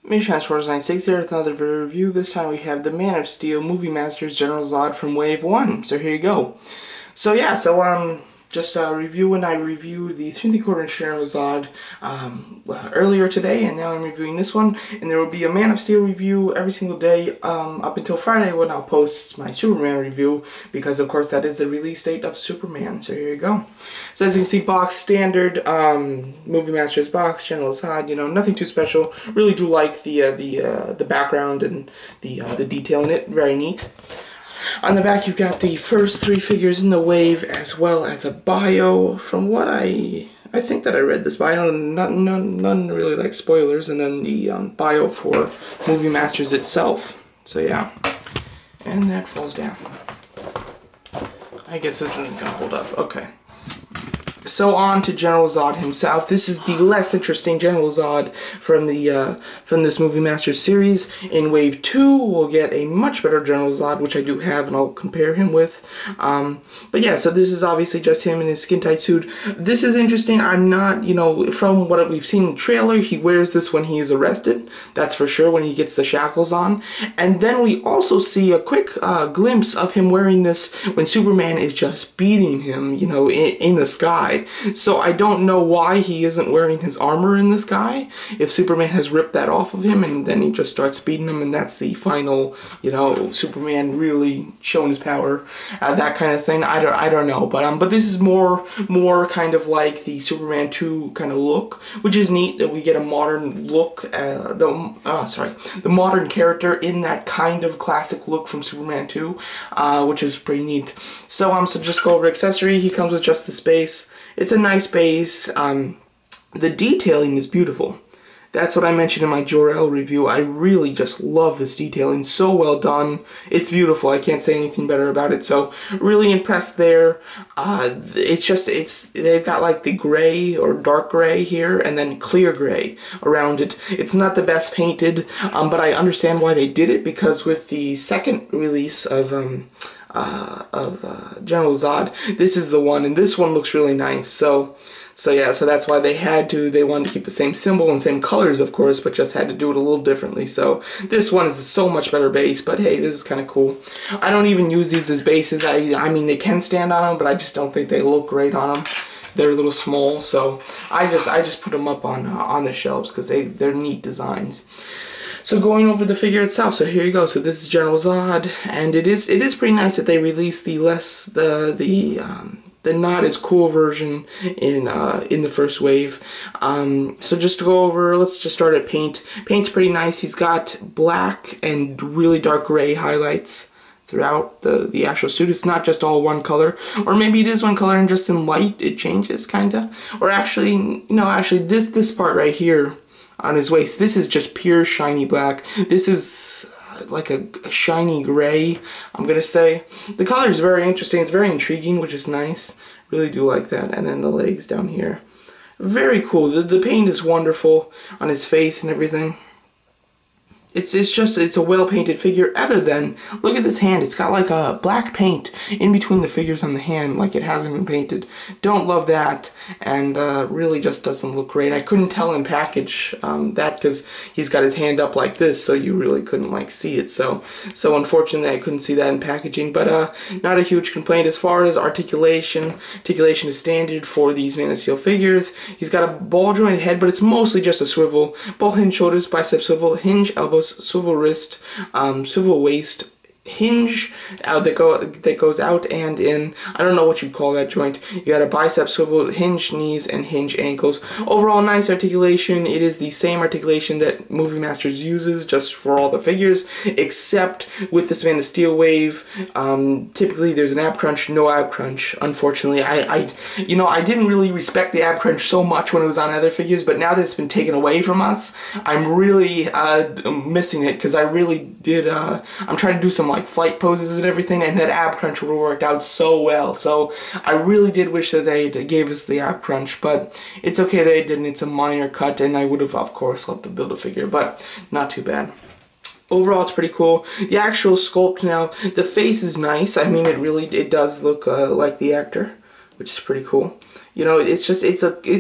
Mission96 here with another video review. This time we have the Man of Steel Movie Masters General Zod from Wave 1. So here you go. Just reviewing, I reviewed the 3¾ inch General Zod earlier today, and now I'm reviewing this one. And there will be a Man of Steel review every single day up until Friday when I'll post my Superman review, because of course that is the release date of Superman. So here you go. So as you can see, box standard Movie Masters box, General Zod. You know, nothing too special. Really do like the background and the detail in it. Very neat. On the back, you've got the first 3 figures in the wave, as well as a bio. From what I think that I read this bio, none really like spoilers, and then the bio for Movie Masters itself. So yeah, and that falls down. I guess this isn't gonna hold up. Okay. So on to General Zod himself. This is the less interesting General Zod from this Movie Masters series. In Wave 2, we'll get a much better General Zod, which I do have, and I'll compare him with. But yeah, so this is obviously just him in his skin-tight suit. This is interesting. I'm not, you know, from what we've seen in the trailer, he wears this when he is arrested. That's for sure, when he gets the shackles on. And then we also see a quick glimpse of him wearing this when Superman is just beating him, you know, in the sky. So I don't know why he isn't wearing his armor in the sky, if Superman has ripped that off of him and then he just starts beating him, and that's the final, you know, Superman really showing his power, that kind of thing. I don't know, but this is more kind of like the Superman 2 kind of look, which is neat that we get a modern look, the modern character in that kind of classic look from Superman 2, which is pretty neat. So just go over accessory. He comes with just this base. It's a nice base. The detailing is beautiful. That's what I mentioned in my Jor-El review. I really just love this detailing. So well done. It's beautiful. I can't say anything better about it. So really impressed there. They've got like the gray or dark gray here and then clear gray around it. It's not the best painted, but I understand why they did it, because with the second release of General Zod, this is the one, and this one looks really nice. So that's why they wanted to keep the same symbol and same colors, of course, but just had to do it a little differently. So this one is a so much better base, but hey, this is kind of cool. I don't even use these as bases. I mean, they can stand on them, but I just don't think they look great on them. They're a little small, so I just put them up on the shelves because they're neat designs. So going over the figure itself, so here you go. So this is General Zod, and it is pretty nice that they released the not as cool version in the first wave. So just to go over, let's just start at paint. Paint's pretty nice. He's got black and really dark gray highlights throughout the actual suit. It's not just all one color, or maybe it is one color and just in light it changes, kinda. Or actually, no, actually this part right here on his waist, this is just pure shiny black. This is like a shiny gray, I'm gonna say. The color is very interesting. It's very intriguing, which is nice. Really do like that. And then the legs down here, very cool. The paint is wonderful on his face and everything. It's a well-painted figure, other than, look at this hand. It's got like a black paint in between the figures on the hand, like it hasn't been painted. Don't love that, and really just doesn't look great. I couldn't tell in package that, because he's got his hand up like this, so you really couldn't like see it. So unfortunately I couldn't see that in packaging, but not a huge complaint. As far as articulation is standard for these Man of Steel figures. He's got a ball-jointed head, but it's mostly just a swivel. Ball hinge shoulders, bicep swivel, hinge elbows, swivel wrist, swivel waist, hinge that goes out and in. I don't know what you'd call that joint. You got a bicep swivel, hinge knees, and hinge ankles. Overall, nice articulation. It is the same articulation that Movie Masters uses just for all the figures, except with this Man of Steel wave, typically there's an ab crunch, no ab crunch. Unfortunately, I didn't really respect the ab crunch so much when it was on other figures, but now that it's been taken away from us, I'm really missing it, because I really did. I'm trying to do some like flight poses and everything, and that ab crunch would have worked out so well. So I really did wish that they gave us the ab crunch, but it's okay they didn't. It's a minor cut, and I would have, of course, loved to build a figure, but not too bad. Overall, it's pretty cool. The actual sculpt now, the face is nice. I mean, it does look like the actor, which is pretty cool. You know, it's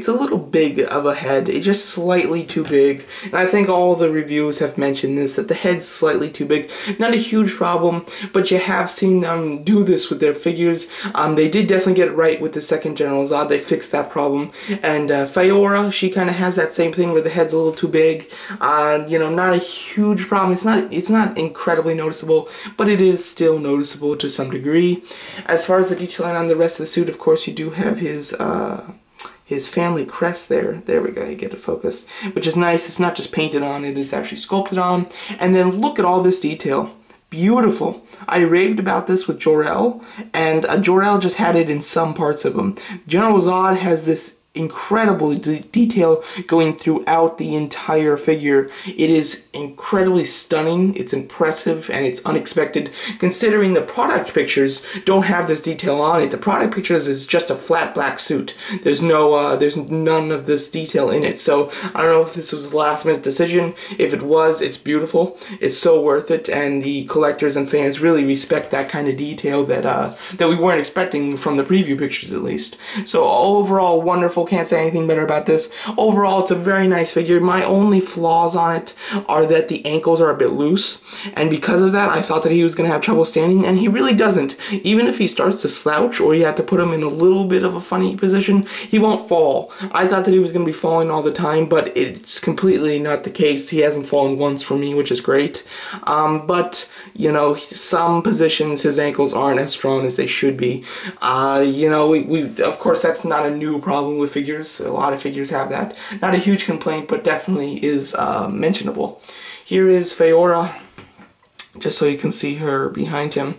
a little big of a head. It's just slightly too big. And I think all the reviews have mentioned this, that the head's slightly too big. Not a huge problem, but you have seen them do this with their figures. They did definitely get it right with the second General Zod. They fixed that problem. And Faora, she kind of has that same thing where the head's a little too big. You know, not a huge problem. It's not incredibly noticeable, but it is still noticeable to some degree. As far as the detailing on the rest of the suit, of course, you do have his family crest there. There we go, you get it focused, which is nice. It's not just painted on, it is actually sculpted on. And then look at all this detail. Beautiful. I raved about this with Jor-El, and Jor-El just had it in some parts of him. General Zod has this incredible detail going throughout the entire figure. It is incredibly stunning, it's impressive, and it's unexpected considering the product pictures don't have this detail on it. The product pictures is just a flat black suit. There's none of this detail in it. So I don't know if this was a last minute decision. If it was, it's beautiful. It's so worth it, and the collectors and fans really respect that kind of detail that we weren't expecting from the preview pictures at least. So overall, wonderful. Can't say anything better about this. Overall, it's a very nice figure. My only flaws on it are that the ankles are a bit loose, and because of that, I thought that he was going to have trouble standing, and he really doesn't. Even if he starts to slouch, or you have to put him in a little bit of a funny position, he won't fall. I thought that he was going to be falling all the time, but it's completely not the case. He hasn't fallen once for me, which is great. But, you know, some positions, his ankles aren't as strong as they should be. You know, of course, that's not a new problem with figures. A lot of figures have that. Not a huge complaint, but definitely is mentionable. Here is Faora, just so you can see her behind him,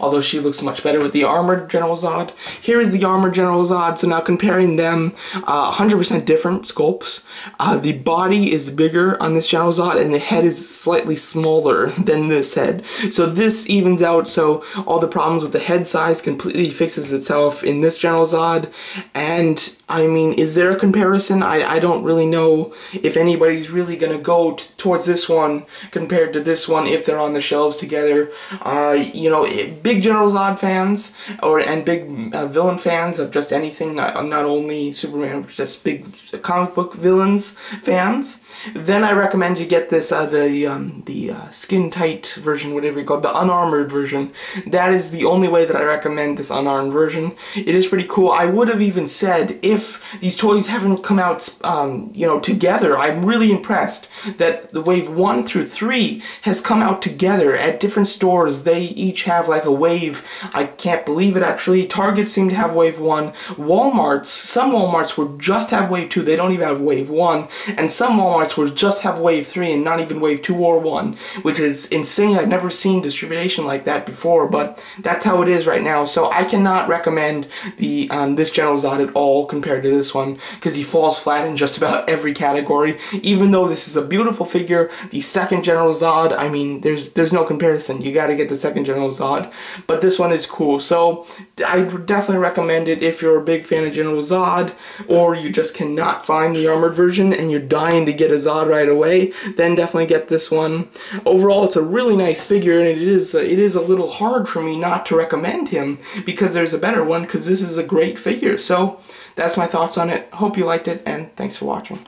although she looks much better with the armored General Zod. Here is the armored General Zod, so now comparing them, 100% different sculpts. The body is bigger on this General Zod, and the head is slightly smaller than this head. So this evens out, so all the problems with the head size completely fixes itself in this General Zod. And, I mean, is there a comparison? I don't really know if anybody's really going to go towards this one compared to this one if they're on the shelves together. You know, big General Zod fans, and big villain fans of just anything, not only Superman, but just big comic book villains fans, then I recommend you get this, the skin tight version, whatever you call it, the unarmored version. That is the only way that I recommend this unarmed version. It is pretty cool. I would have even said, if these toys haven't come out, you know, together, I'm really impressed that the wave 1 through 3 has come out together at different stores. They each have like a wave. I can't believe it, actually. Target seemed to have wave 1. Walmart's, some Walmarts will just have wave 2. They don't even have wave 1. And some Walmarts will just have wave 3 and not even wave 2 or 1, which is insane. I've never seen distribution like that before, but that's how it is right now. So I cannot recommend the this General Zod at all compared to this one, because he falls flat in just about every category. Even though this is a beautiful figure, the second General Zod, I mean, there's no comparison. You gotta get the second General Zod. But this one is cool, so I would definitely recommend it if you're a big fan of General Zod, or you just cannot find the armored version and you're dying to get a Zod right away, then definitely get this one. Overall, it's a really nice figure, and it is a little hard for me not to recommend him because there's a better one, because this is a great figure. So that's my thoughts on it. Hope you liked it, and thanks for watching.